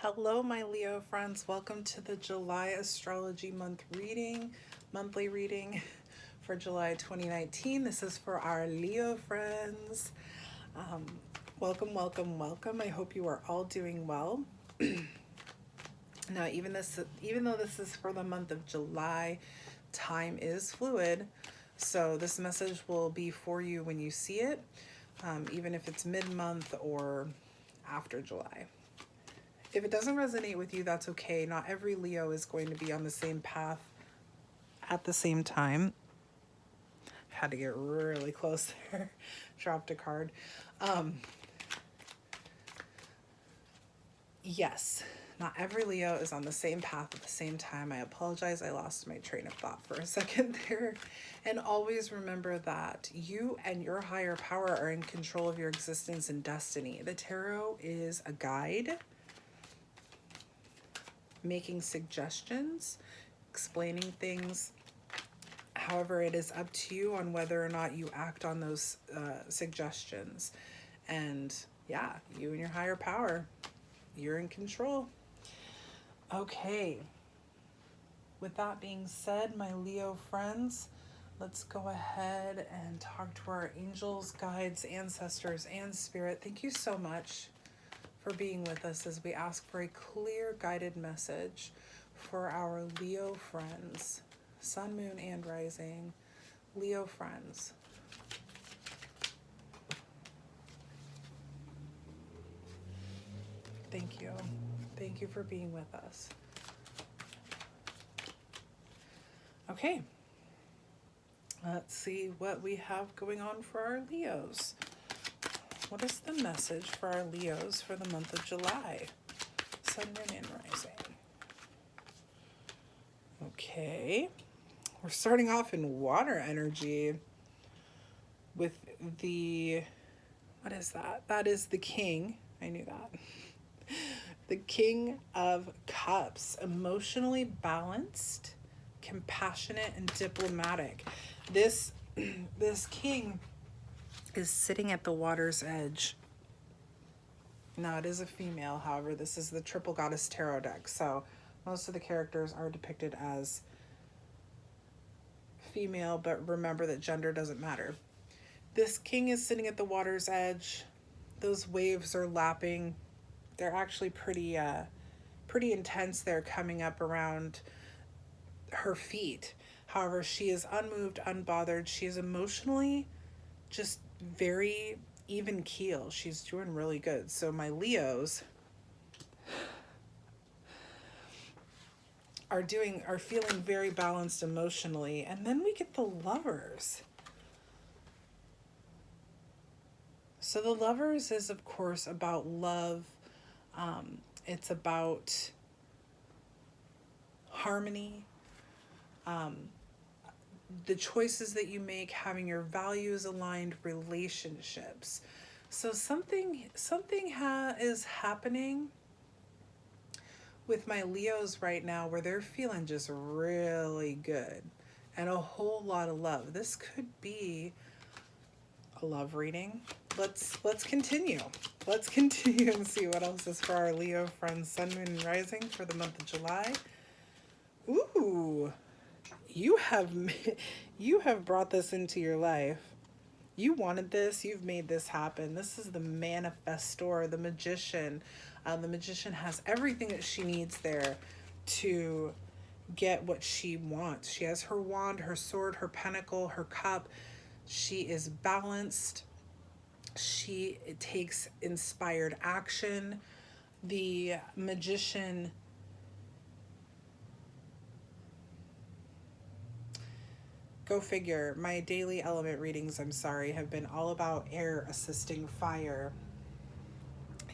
Hello, my Leo friends. Welcome to the July astrology monthly reading for July 2019. This is for our Leo friends. Um, welcome, welcome, welcome. I hope you are all doing well. Now, even though this is for the month of July, time is fluid. So this message will be for you when you see it, even if it's mid-month or after July. If it doesn't resonate with you, that's okay. Not every Leo is going to be on the same path at the same time. Had to get really close there. Dropped a card. Yes, not every Leo is on the same path at the same time. I apologize. I lost my train of thought for a second there. And always remember that you and your higher power are in control of your existence and destiny. The tarot is a guide, making suggestions, explaining things. However, it is up to you on whether or not you act on those suggestions. And yeah, you and your higher power, you're in control. Okay. With that being said, my Leo friends, let's go ahead and talk to our angels, guides, ancestors, and spirit. Thank you so much for being with us as we ask for a clear guided message for our Leo friends, sun, moon, and rising Leo friends. Thank you. Thank you for being with us. Okay. Let's see what we have going on for our Leos. What is the message for our Leos for the month of July? Sun, moon, and rising. Okay. We're starting off in water energy with the, what is that? That is the King. I knew that. The King of Cups, emotionally balanced, compassionate, and diplomatic. This king is sitting at the water's edge. Now, it is a female, however, this is the Triple Goddess Tarot deck, so most of the characters are depicted as female, but remember that gender doesn't matter. This king is sitting at the water's edge. Those waves are lapping. They're actually pretty intense. They're coming up around her feet. However, she is unmoved, unbothered. She is emotionally just very even keel. She's doing really good. So my Leos are feeling very balanced emotionally. And then we get the Lovers. So the Lovers is, of course, about love. It's about harmony. The choices that you make, having your values aligned, relationships. So something is happening with my Leos right now where they're feeling just really good and a whole lot of love. This could be a love reading. Let's continue. Let's continue and see what else is for our Leo friends, sun, moon, and rising for the month of July. Ooh. You have brought this into your life. You wanted this. You've made this happen. This is the manifestor, the magician. The magician has everything that she needs there to get what she wants. She has her wand, her sword, her pentacle, her cup. She is balanced. She takes inspired action. The magician go figure. My daily element readings, have been all about air assisting fire.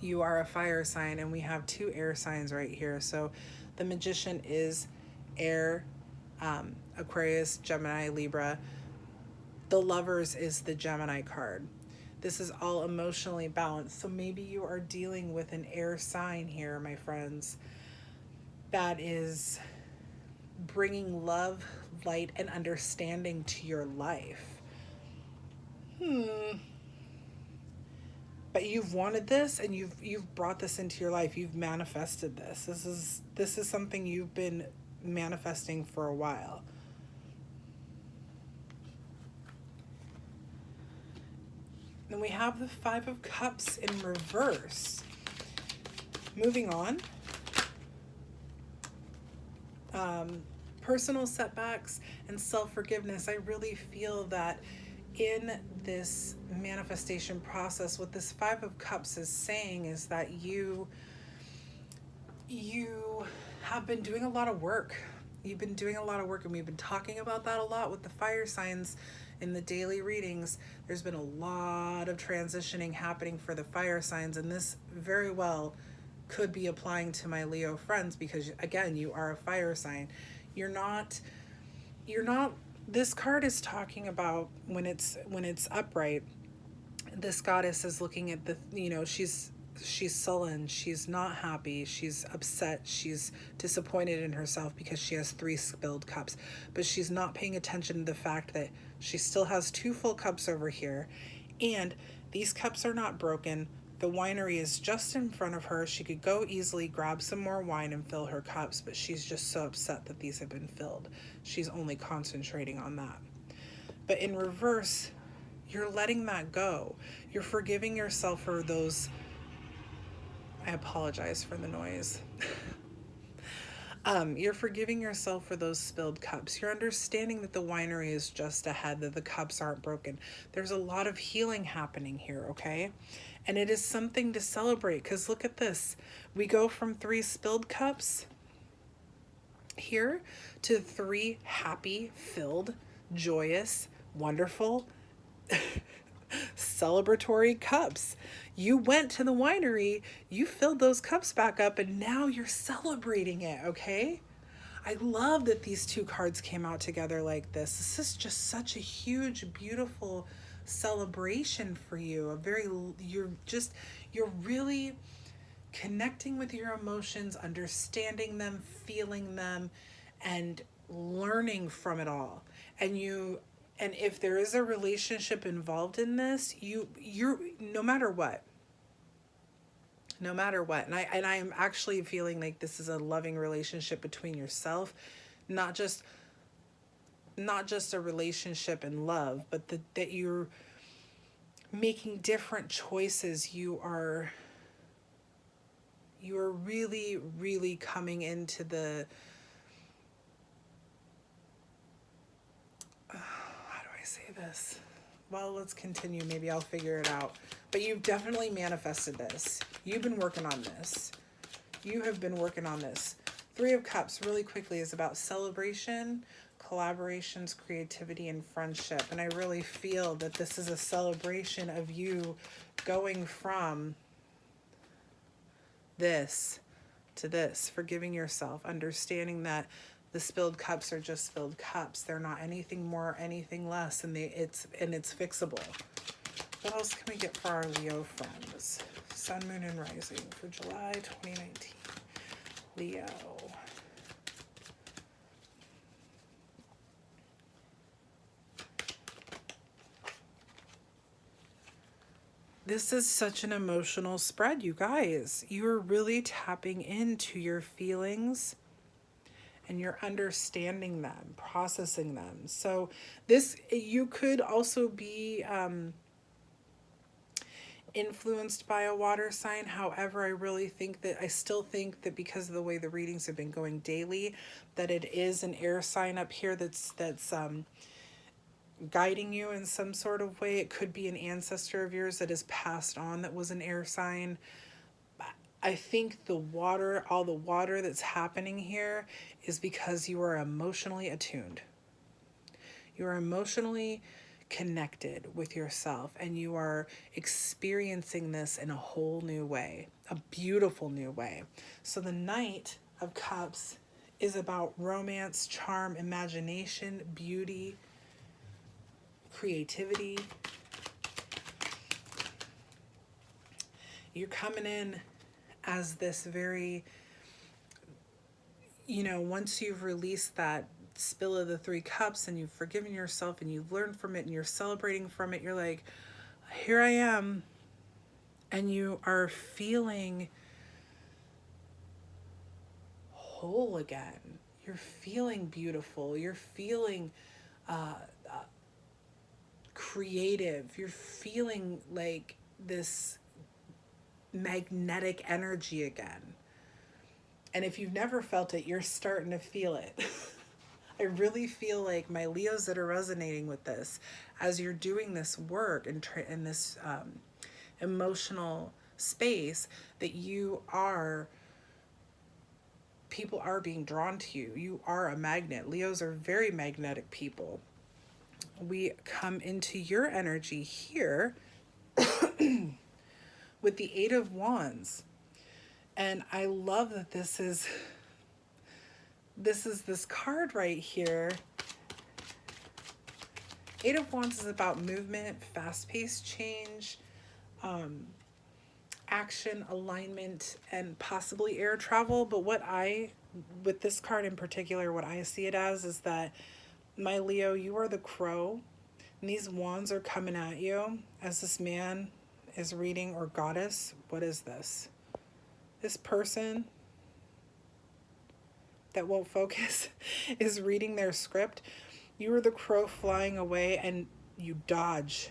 You are a fire sign, and we have two air signs right here. So the magician is air, Aquarius, Gemini, Libra. The Lovers is the Gemini card. This is all emotionally balanced. So maybe you are dealing with an air sign here, my friends, that is bringing love, light, and understanding to your life. but you've wanted this, and you've brought this into your life. You've manifested this. This is something you've been manifesting for a while. Then we have the Five of Cups in reverse. Moving on. Personal setbacks and self-forgiveness. I really feel that in this manifestation process, what this Five of Cups is saying is that you have been doing a lot of work. You've been doing a lot of work, and we've been talking about that a lot with the fire signs in the daily readings. There's been a lot of transitioning happening for the fire signs, and this very well could be applying to my Leo friends, because again, you are a fire sign. You're not this card is talking about when it's upright. This goddess is looking at the, she's sullen, she's not happy, she's upset, she's disappointed in herself because she has 3 spilled cups, but she's not paying attention to the fact that she still has 2 full cups over here, and these cups are not broken. The winery is just in front of her. She could go easily grab some more wine and fill her cups, but she's just so upset that these have been filled. She's only concentrating on that. But in reverse, you're letting that go. You're forgiving yourself for those. I apologize for the noise. You're forgiving yourself for those spilled cups. You're understanding that the winery is just ahead, that the cups aren't broken. There's a lot of healing happening here, okay? And it is something to celebrate, because look at this. We go from 3 spilled cups here to 3 happy, filled, joyous, wonderful, celebratory cups. You went to the winery, you filled those cups back up, and now you're celebrating it, okay? I love that these 2 cards came out together like this. This is just such a huge, beautiful celebration for you. You're really connecting with your emotions, understanding them, feeling them, and learning from it all. And if there is a relationship involved in this, you're no matter what, and I am actually feeling like this is a loving relationship between yourself, not just a relationship in love, but that you're making different choices. You are really, really coming into the, how do I say this? Well, let's continue. Maybe I'll figure it out. But you've definitely manifested this. You've been working on this. You have been working on this. 3 of Cups, really quickly, is about celebration, collaborations, creativity, and friendship. And I really feel that this is a celebration of you going from this to this, forgiving yourself, understanding that the spilled cups are just spilled cups. They're not anything more, anything less, and it's fixable. What else can we get for our Leo friends? Sun, Moon, and Rising for July 2019. Leo. This is such an emotional spread, you guys. You're really tapping into your feelings, and you're understanding them, processing them. So you could also be influenced by a water sign. However, I still think that because of the way the readings have been going daily, that it is an air sign up here that's guiding you in some sort of way. It could be an ancestor of yours that is passed on that was an air sign. I think all the water that's happening here is because you are emotionally attuned. You are emotionally connected with yourself, and you are experiencing this in a whole new way, a beautiful new way. So the Knight of Cups is about romance, charm, imagination, beauty, creativity. You're coming in as this very, once you've released that spill of the 3 cups and you've forgiven yourself and you've learned from it and you're celebrating from it, you're like, here I am. and you are feeling whole again. You're feeling beautiful. You're feeling creative. You're feeling like this magnetic energy again. And if you've never felt it, you're starting to feel it. I really feel like my Leos that are resonating with this, as you're doing this work and in this emotional space, that people are being drawn to you. You are a magnet. Leos are very magnetic people. We come into your energy here with the Eight of Wands. And I love that this is this card right here. Eight of Wands is about movement, fast-paced change, action, alignment, and possibly air travel. But with this card in particular, what I see it as is that, my Leo, you are the crow, and these wands are coming at you as this man is reading, or goddess. What is this? This person that won't focus is reading their script. You are the crow flying away, and you dodge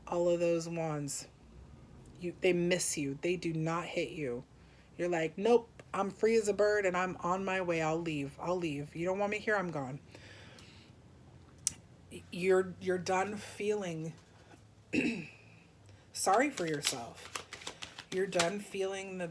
all of those wands. They miss you. They do not hit you. You're like, nope, I'm free as a bird and I'm on my way. I'll leave. You don't want me here, I'm gone. You're done feeling sorry for yourself. You're done feeling the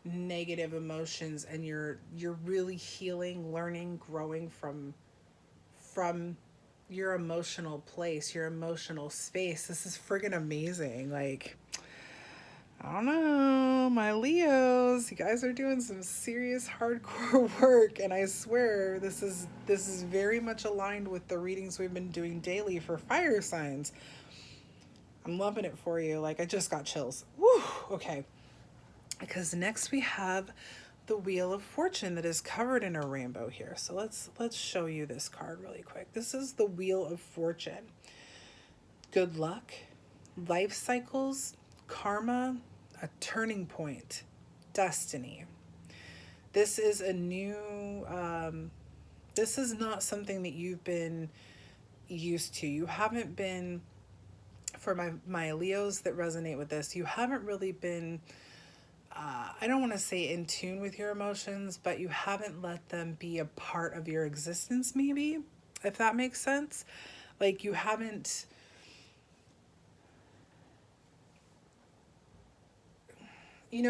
negative emotions, and you're really healing, learning, growing from your emotional place, your emotional space. This is friggin' amazing. Like, I don't know, my Leos, you guys are doing some serious hardcore work, and I swear this is very much aligned with the readings we've been doing daily for fire signs. I'm loving it for you. Like, I just got chills. Woo! Okay. Because next we have the Wheel of Fortune that is covered in a rainbow here. So let's show you this card really quick. This is the Wheel of Fortune. Good luck, life cycles, karma, a turning point, destiny. This is a new, this is not something that you've been used to. You haven't been, for my Leos that resonate with this, you haven't really been, I don't want to say in tune with your emotions, but you haven't let them be a part of your existence, maybe, if that makes sense. Like, you haven't,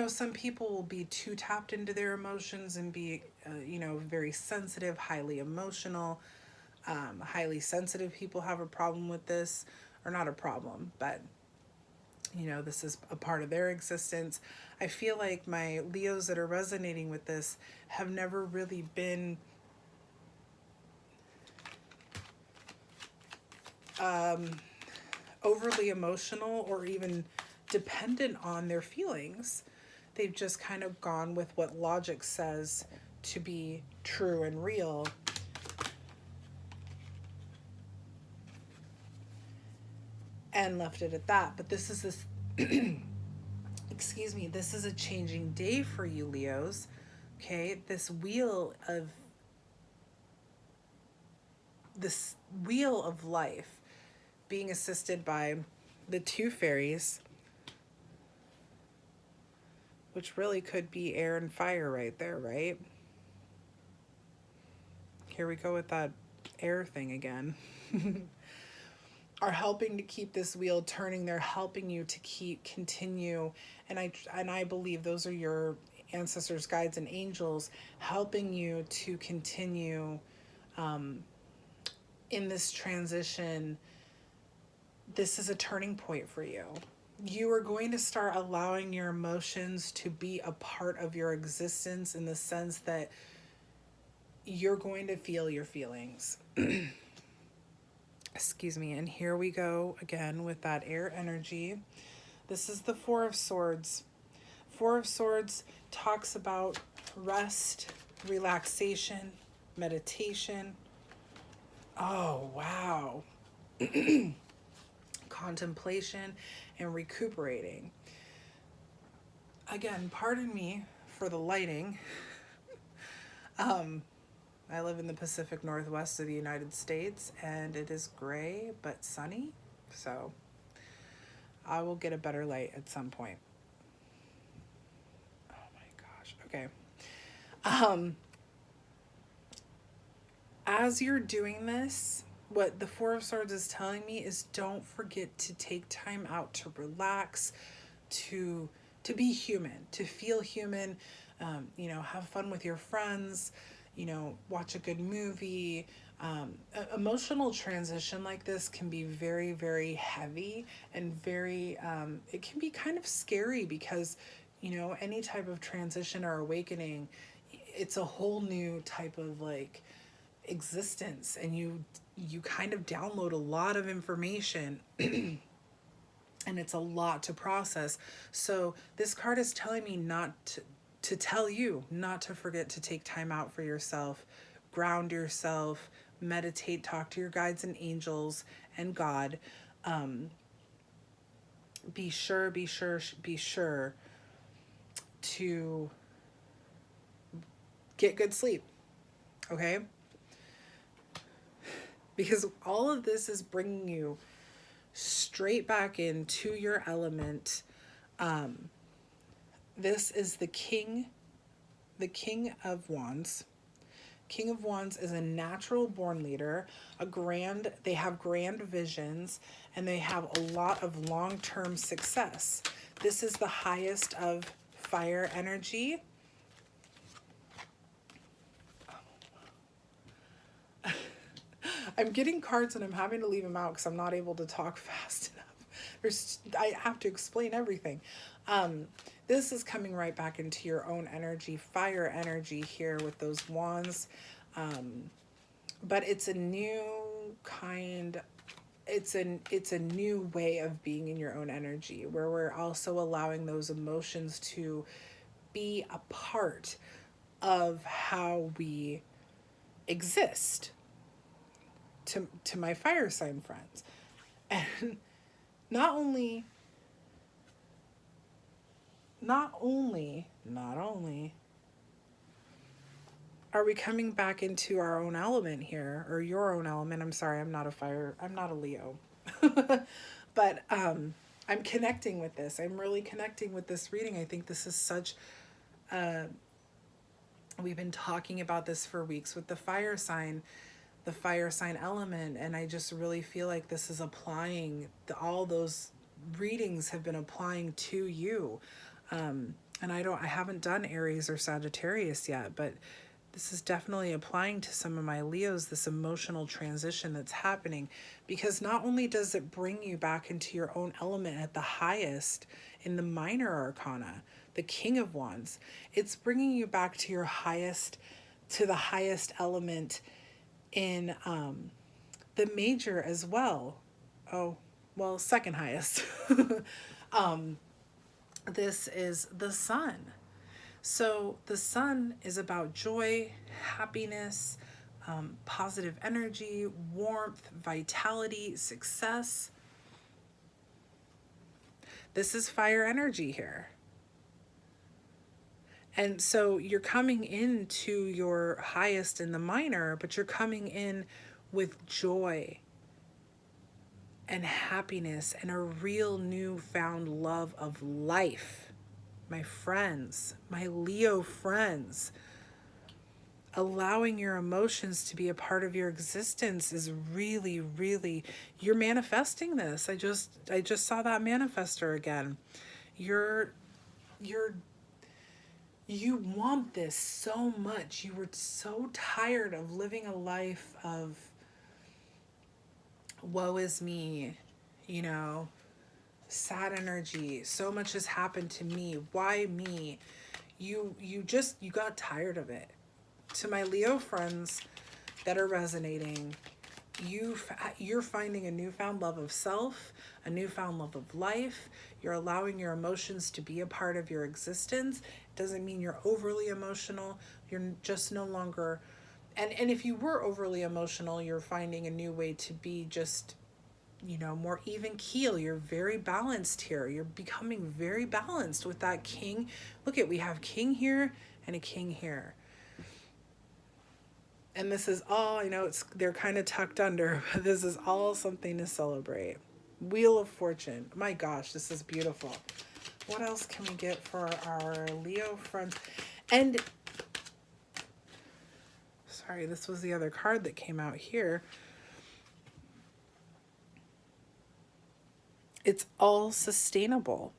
some people will be too tapped into their emotions and be, very sensitive, highly emotional. Highly sensitive people have a problem with this, or not a problem, but this is a part of their existence. I feel like my Leos that are resonating with this have never really been overly emotional or even dependent on their feelings. They've just kind of gone with what logic says to be true and real. And left it at that. But this is excuse me, this is a changing day for you, Leos. Okay, this wheel of life being assisted by the two fairies, which really could be air and fire right there, right? Here we go with that air thing again. Are helping to keep this wheel turning. They're helping you to continue. And I believe those are your ancestors, guides, and angels helping you to continue in this transition. This is a turning point for you. You are going to start allowing your emotions to be a part of your existence, in the sense that you're going to feel your feelings. Excuse me. And here we go again with that air energy. This is the Four of Swords. Four of Swords talks about rest, relaxation, meditation, Oh, wow. Contemplation and recuperating. Again, pardon me for the lighting. Um, I live in the Pacific Northwest of the United States and it is gray but sunny. So I will get a better light at some point. Oh my gosh. Okay. Um, as you're doing this, what the Four of Swords is telling me is don't forget to take time out to relax, to be human, to feel human. Have fun with your friends. Watch a good movie. Emotional transition like this can be very, very heavy and very. It can be kind of scary because, any type of transition or awakening, it's a whole new type of like existence, and you kind of download a lot of information and it's a lot to process. So this card is telling me to tell you not to forget to take time out for yourself, ground yourself, meditate, talk to your guides and angels and God. um, be sure to get good sleep, okay? Because all of this is bringing you straight back into your element. This is the King of Wands. King of Wands is a natural born leader, they have grand visions, and they have a lot of long-term success. This is the highest of fire energy. I'm getting cards and I'm having to leave them out because I'm not able to talk fast enough. I have to explain everything. This is coming right back into your own energy, fire energy here with those wands. But it's a new kind, it's a new way of being in your own energy where we're also allowing those emotions to be a part of how we exist, to my fire sign friends. And not only are we coming back into our own element here, or your own element. I'm sorry, I'm not a Leo. But I'm connecting with this. I'm really connecting with this reading. I think this is such we've been talking about this for weeks with the fire sign element, and I just really feel like this is applying, all those readings have been applying to you. And I haven't done Aries or Sagittarius yet, but this is definitely applying to some of my Leos, this emotional transition that's happening, because not only does it bring you back into your own element at the highest in the minor arcana, the King of Wands, it's bringing you back to the highest element in the major as well. Oh, well, second highest. This is the sun. So the sun is about joy, happiness, positive energy, warmth, vitality, success. This is fire energy here. And so you're coming into your highest in the minor, but you're coming in with joy and happiness and a real newfound love of life. My friends, my Leo friends, allowing your emotions to be a part of your existence is really, really, you're manifesting this. I just saw that manifester again. You want this so much. You were so tired of living a life of woe is me, sad energy. So much has happened to me. Why me? You got tired of it. To my Leo friends that are resonating, you're finding a newfound love of self, a newfound love of life. You're allowing your emotions to be a part of your existence. It doesn't mean you're overly emotional. You're just no longer And if you were overly emotional, you're finding a new way to be just, more even keel. You're very balanced here. You're becoming very balanced with that king. Look at, we have king here and a king here. And this is all, I know they're kind of tucked under, but this is all something to celebrate. Wheel of Fortune. My gosh, this is beautiful. What else can we get for our Leo friends? And sorry, this was the other card that came out here. It's all sustainable.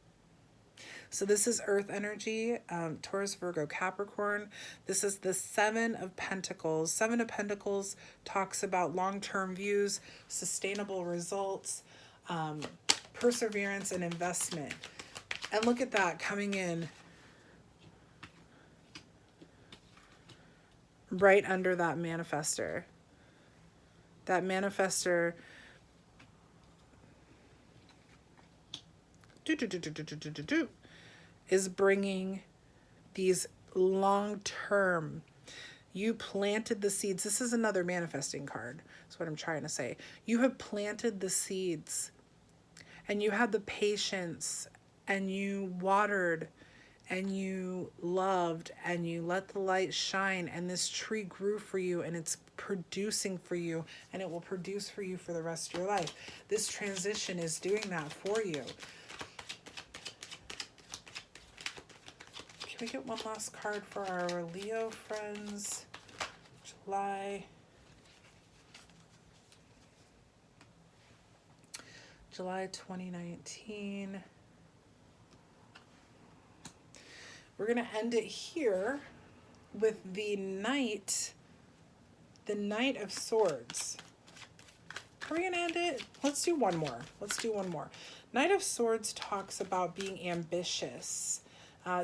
So this is Earth energy, Taurus, Virgo, Capricorn. This is the Seven of Pentacles. Seven of Pentacles talks about long-term views, sustainable results, perseverance, and investment. And look at that coming in right under that manifester. That manifester is bringing these long-term, you planted the seeds. This is another manifesting card. That's what I'm trying to say. You have planted the seeds and you had the patience and you watered and you loved and you let the light shine, and this tree grew for you and it's producing for you, and it will produce for you for the rest of your life. This transition is doing that for you. Can we get one last card for our Leo friends? July 2019. We're going to end it here with the Knight of Swords. Are we going to end it? Let's do one more. Knight of Swords talks about being ambitious,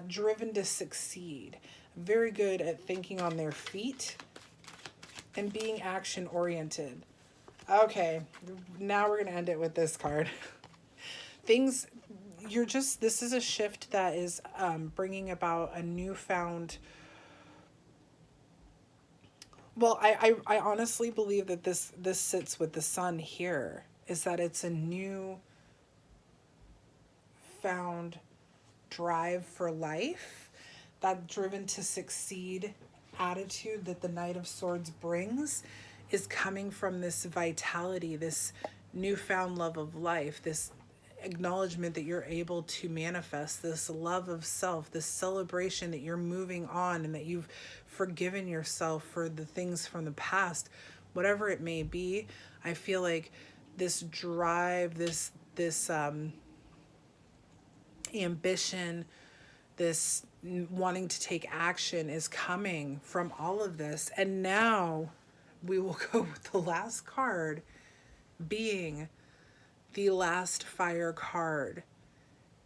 driven to succeed, very good at thinking on their feet, and being action-oriented. Okay, now we're going to end it with this card. This is a shift that is bringing about a newfound, well, I honestly believe that this sits with the sun here, is that it's a new found drive for life. That driven to succeed attitude that the Knight of Swords brings is coming from this vitality, this newfound love of life, this acknowledgement that you're able to manifest, this love of self, this celebration that you're moving on and that you've forgiven yourself for the things from the past, whatever it may be. I feel like this drive, this ambition, this wanting to take action is coming from all of this. And now we will go with the last card being the last fire card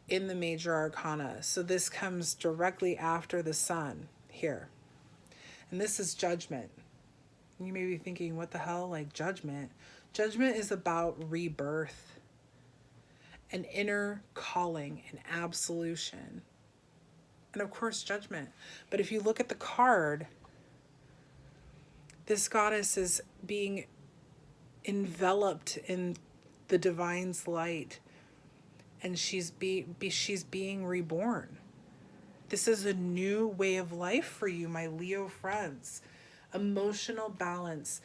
in the major arcana. So this comes directly after the sun here. And this is Judgment. You may be thinking, what the hell? Like Judgment? Judgment is about rebirth, an inner calling, an absolution, and of course Judgment. But if you look at the card, this goddess is being enveloped in the divine's light, and she's being reborn. This is a new way of life for you, my Leo friends. Emotional balance,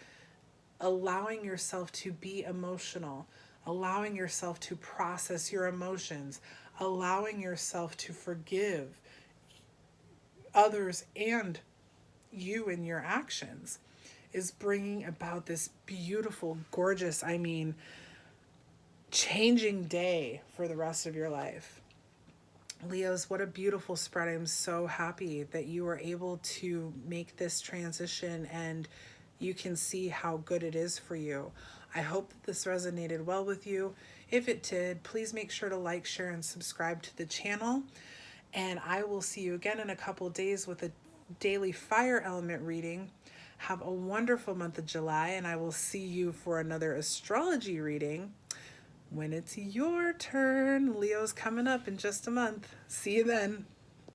allowing yourself to be emotional, allowing yourself to process your emotions, allowing yourself to forgive others and you in your actions, is bringing about this beautiful, gorgeous, changing day for the rest of your life. Leos, what a beautiful spread. I'm so happy that you were able to make this transition and you can see how good it is for you. I hope that this resonated well with you. If it did, please make sure to like, share, and subscribe to the channel. And I will see you again in a couple of days with a daily fire element reading. Have a wonderful month of July, and I will see you for another astrology reading when it's your turn. Leo's coming up in just a month. See you then.